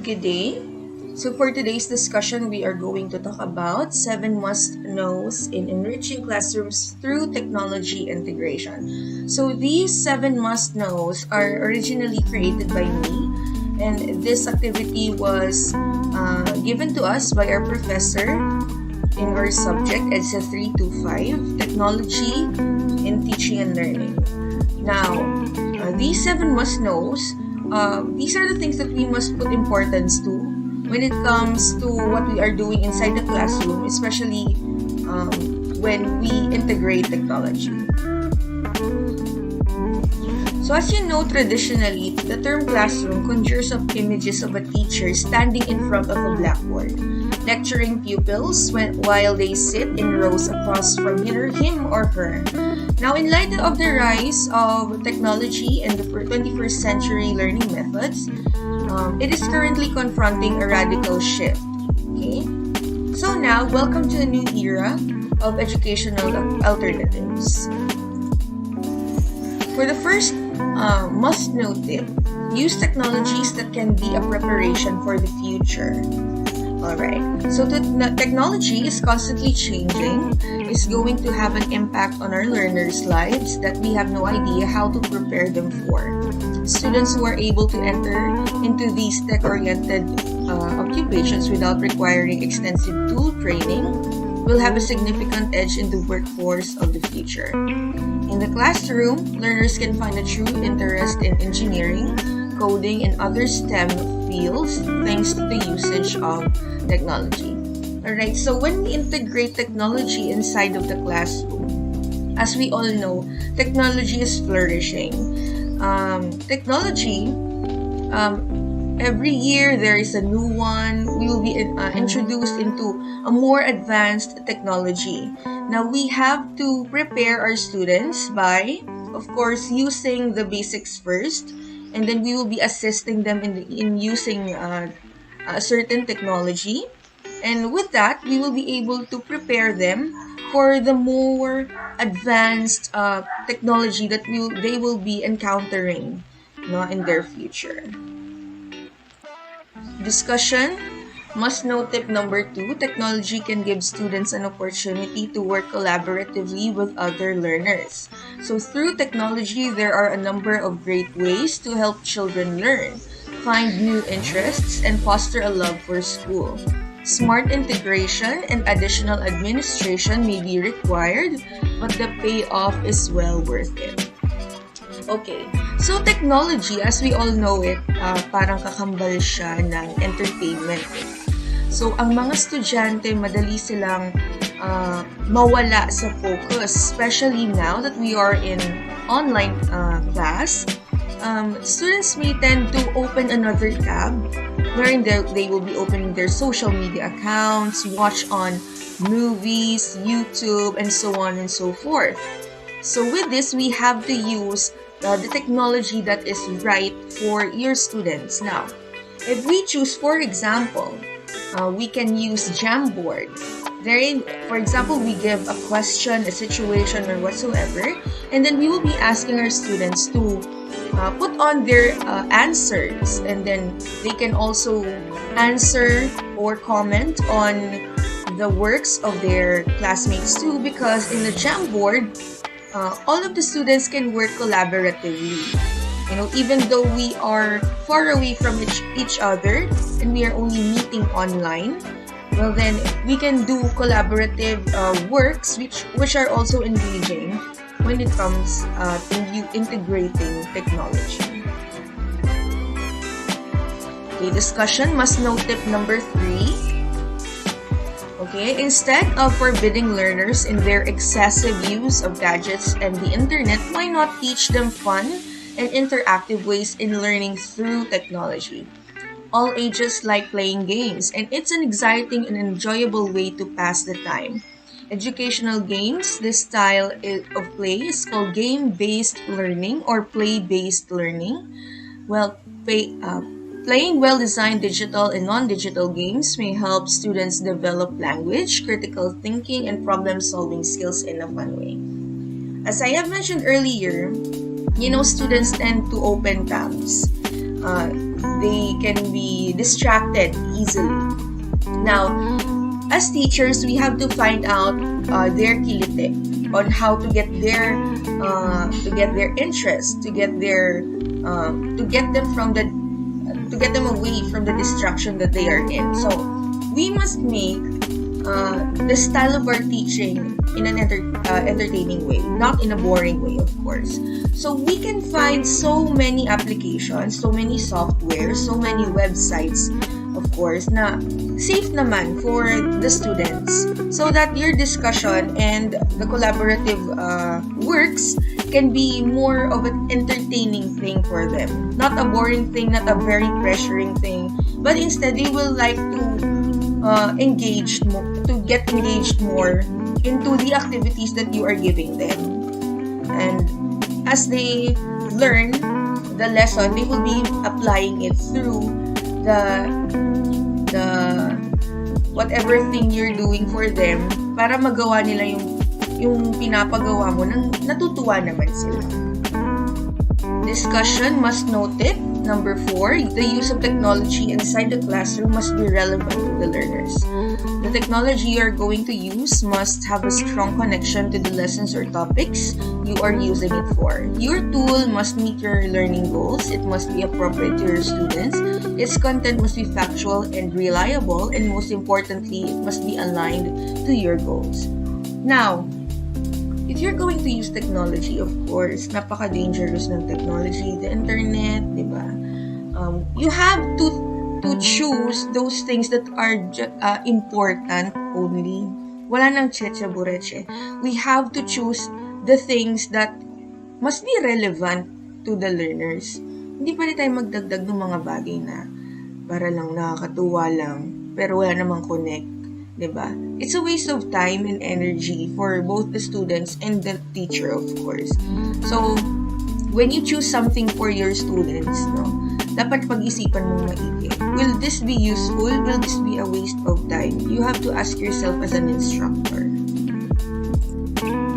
Good day. So for today's discussion, we are going to talk about 7 must-knows in enriching classrooms through technology integration. So these 7 must-knows are originally created by me, and this activity was given to us by our professor in our subject, EDSA 325, Technology in Teaching and Learning. Now, these 7 must-knows, these are the things that we must put importance to when it comes to what we are doing inside the classroom, especially when we integrate technology. So as you know, traditionally, the term classroom conjures up images of a teacher standing in front of a blackboard, lecturing pupils while they sit in rows across from him or her. Now, in light of the rise of technology and the 21st century learning methods, it is currently confronting a radical shift. Okay? So now, welcome to a new era of educational alternatives. For the first must-know tip, use technologies that can be a preparation for the future. Alright, so the technology is constantly changing, is going to have an impact on our learners' lives that we have no idea how to prepare them for. Students who are able to enter into these tech-oriented occupations without requiring extensive tool training will have a significant edge in the workforce of the future. In the classroom, learners can find a true interest in engineering, coding, and other STEM fields thanks to the usage of technology. Alright, so when we integrate technology inside of the classroom, as we all know, technology is flourishing. Technology, every year there is a new one. We will be introduced into a more advanced technology. Now we have to prepare our students by, of course, using the basics first, and then we will be assisting them in using a certain technology. And with that, we will be able to prepare them for the more advanced technology that they will be encountering in their future. Discussion. Must-know tip number 2, technology can give students an opportunity to work collaboratively with other learners. So through technology, there are a number of great ways to help children learn, find new interests, and foster a love for school. Smart integration and additional administration may be required, but the payoff is well worth it. Okay, so technology, as we all know it, parang kakambal siya ng entertainment. So, ang mga estudyante, madali silang mawala sa focus, especially now that we are in online class. Students may tend to open another tab wherein they will be opening their social media accounts, watch on movies, YouTube, and so on and so forth. So with this, we have to use the technology that is right for your students. Now, if we choose, for example, we can use Jamboard. Therein, for example, we give a question, a situation, or whatsoever, and then we will be asking our students to put on their answers, and then they can also answer or comment on the works of their classmates too, because in the Jamboard, all of the students can work collaboratively. Even though we are far away from each other and we are only meeting online, well then we can do collaborative works which are also engaging when it comes to integrating technology. Okay, discussion. Must-know tip number 3. Okay, instead of forbidding learners in their excessive use of gadgets and the internet, why not teach them fun and interactive ways in learning through technology? All ages like playing games, and it's an exciting and enjoyable way to pass the time. Educational games, this style of play is called game-based learning or play-based learning. Well, playing well-designed digital and non-digital games may help students develop language, critical thinking, and problem-solving skills in a fun way. As I have mentioned earlier, students tend to open tabs. They can be distracted easily. Now, as teachers, we have to find out their kilite on how to get their interest, to get them away from the distraction that they are in. So we must make the style of our teaching in an entertaining way, not in a boring way, of course. So we can find so many applications, so many software, so many websites, of course, na safe naman for the students, so that your discussion and the collaborative works can be more of an entertaining thing for them. Not a boring thing, not a very pressuring thing, but instead they will like to get engaged more into the activities that you are giving them. And as they learn the lesson, they will be applying it through the whatever thing you're doing for them, para magawa nila yung pinapagawa mo nang natutuwa naman sila. Discussion must note it. Number 4, the use of technology inside the classroom must be relevant to the learners. The technology you are going to use must have a strong connection to the lessons or topics you are using it for. Your tool must meet your learning goals. It must be appropriate to your students. Its content must be factual and reliable, and most importantly, it must be aligned to your goals. Now, if you're going to use technology, of course, napaka-dangerous ng technology, the internet, di ba? You have to choose those things that are important only. Wala nang cheche bureche. We have to choose the things that must be relevant to the learners. Hindi pwede tayo magdagdag ng mga bagay na para lang nakakatuwa lang, pero wala namang connect. Diba? It's a waste of time and energy for both the students and the teacher, of course. So, when you choose something for your students, no, dapat pag-isipan mong maigi. Will this be useful? Will this be a waste of time? You have to ask yourself as an instructor.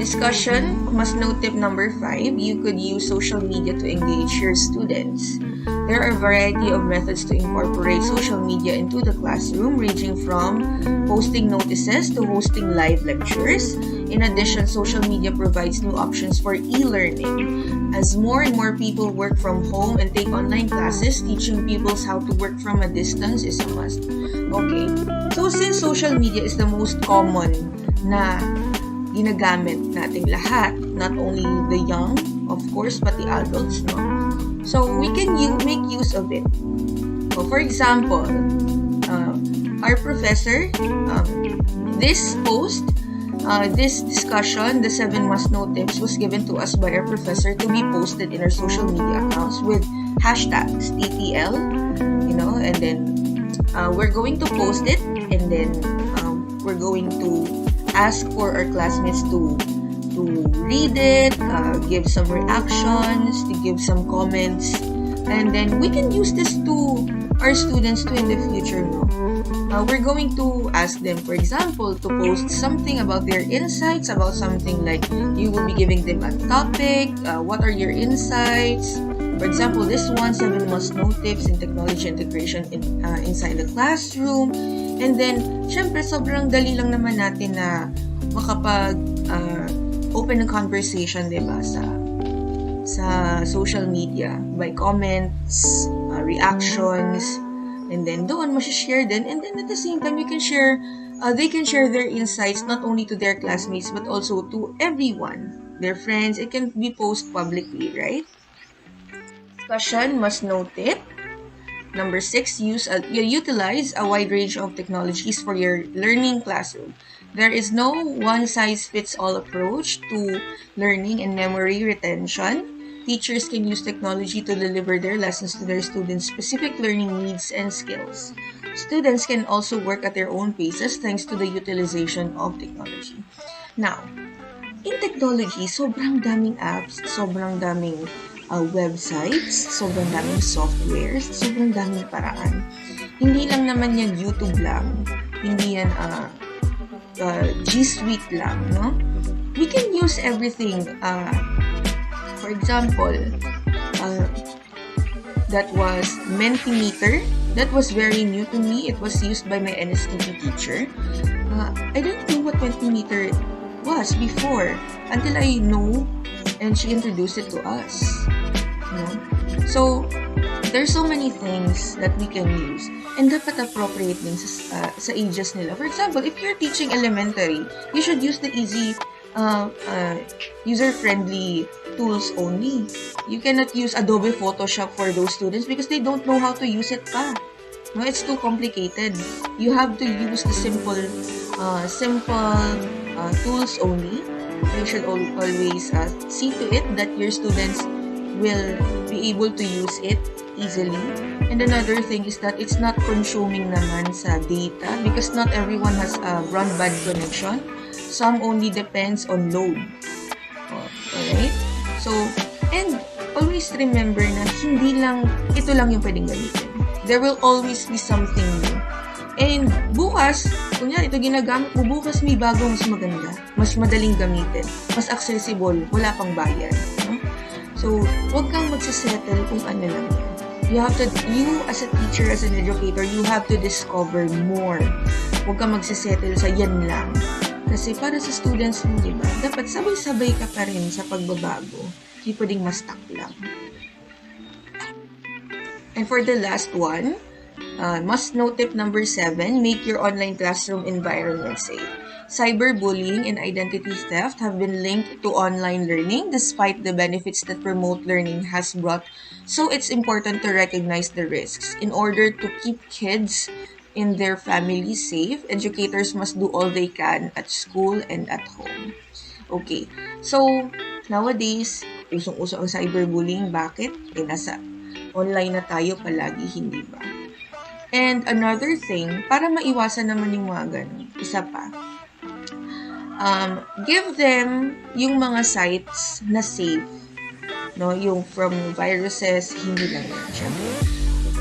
Discussion must note tip number 5. You could use social media to engage your students. There are a variety of methods to incorporate social media into the classroom, ranging from posting notices to hosting live lectures. In addition, social media provides new options for e-learning. As more and more people work from home and take online classes, teaching pupils how to work from a distance is a must. Okay, so since social media is the most common na ginagamit nating lahat, not only the young, of course, but the adults, no? So, we can make use of it. So, for example, our professor, this post, this discussion, the 7 must-know tips, was given to us by our professor to be posted in our social media accounts with hashtags TTL, and then we're going to post it, and then we're going to ask for our classmates to read it, give some reactions, to give some comments, and then we can use this to our students too in the future. We're going to ask them, for example, to post something about their insights, about something like you will be giving them a topic, what are your insights. For example, this one, 7 must-know tips in technology integration inside the classroom. And then, syempre, sobrang dali lang naman natin na makapag open a conversation, diba, sa social media by comments, reactions, and then doon share din. And then at the same time, you can share, they can share their insights not only to their classmates but also to everyone, their friends. It can be posted publicly, right? Discussion must-know tip. Number 6, utilize a wide range of technologies for your learning classroom. There is no one-size-fits-all approach to learning and memory retention. Teachers can use technology to deliver their lessons to their students' specific learning needs and skills. Students can also work at their own paces thanks to the utilization of technology. Now, in technology, sobrang daming apps, sobrang daming websites, sobrang daming softwares, sobrang daming paraan. Hindi lang naman yan YouTube lang, hindi yan G Suite lang, no? We can use everything. For example, that was Mentimeter. That was very new to me. It was used by my NSTP teacher. I didn't know what Mentimeter was before until I know and she introduced it to us. So, there's so many things that we can use. And dapat appropriate din sa ages nila. For example, if you're teaching elementary, you should use the easy, user-friendly tools only. You cannot use Adobe Photoshop for those students because they don't know how to use it pa. No, it's too complicated. You have to use the simple tools only. You should always see to it that your students will be able to use it easily. And another thing is that it's not consuming naman sa data because not everyone has a broadband connection. Some only depends on load. Alright? So, and always remember na ito lang yung pwedeng gamitin. There will always be something new. And bukas, kunyari ito ginagamit mo, bukas may bagong mas maganda, mas madaling gamitin, mas accessible, wala pang bayad. No? So, huwag kang magsasettle kung ano lang yan. You as a teacher, as an educator, you have to discover more. Huwag kang magsasettle sa yan lang. Kasi para sa students mo, diba, dapat sabay-sabay ka pa rin sa pagbabago. Hindi pwedeng ma-stuck lang. And for the last one, must know tip number 7, make your online classroom environment safe. Cyberbullying and identity theft have been linked to online learning despite the benefits that remote learning has brought. So it's important to recognize the risks. In order to keep kids and their families safe, educators must do all they can at school and at home. Okay, so nowadays, usong-uso ang cyberbullying. Bakit? Nasa online na tayo palagi, hindi ba? And another thing, para maiwasan naman yung mga ganun, isa pa, give them yung mga sites na safe. No? Yung from viruses, hindi lang yan. Syempre.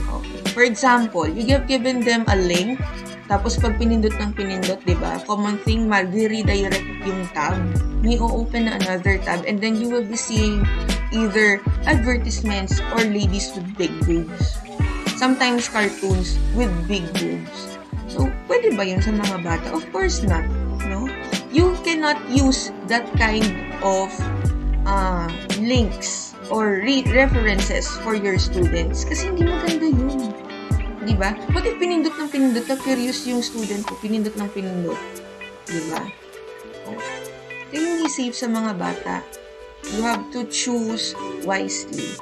Okay. For example, you have given them a link, tapos pag pinindot ng pinindot, diba? Common thing, mag-redirect yung tab. May open na another tab, and then you will be seeing either advertisements or ladies with big boobs. Sometimes cartoons with big boobs. So, pwede ba yun sa mga bata? Of course not. No? You cannot use that kind of links or references for your students kasi hindi maganda yun. Diba? What if pinindot ng pinindot na curious yung student ko, pinindot ng pinindot? Diba? Kaya hindi safe sa mga bata. You have to choose wisely.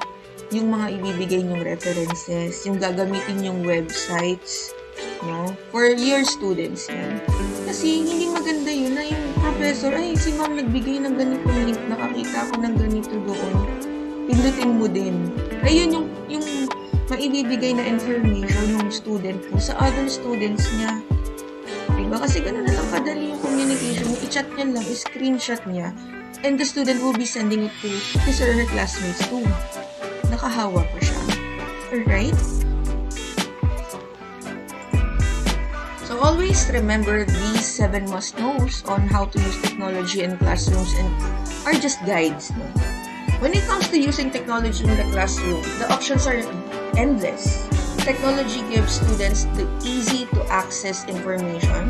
Yung mga ibibigay nyong references, yung gagamitin yung websites, no? For your students yan. Kasi hindi maganda yun na yung professor, ay si ma'am nagbigay ng ganitong link, nakakita ko ng ganito doon. Pindutin mo din. Ayun yung maibibigay na information ng student mo sa other students niya. Diba? Kasi gano'n na lang kadali yung communication. I-chat niya lang, i-screenshot niya. And the student will be sending it to his or her classmates too. Nakahawa pa siya. Alright? So always remember these 7 must-knows on how to use technology in classrooms and are just guides. No? When it comes to using technology in the classroom, the options are endless. Technology gives students the easy-to-access information,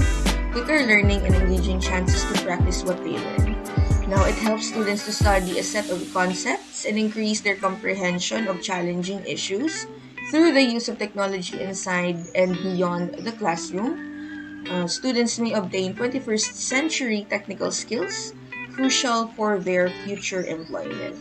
quicker learning, and engaging chances to practice what they learn. Now, it helps students to study a set of concepts and increase their comprehension of challenging issues through the use of technology inside and beyond the classroom. Students may obtain 21st century technical skills crucial for their future employment.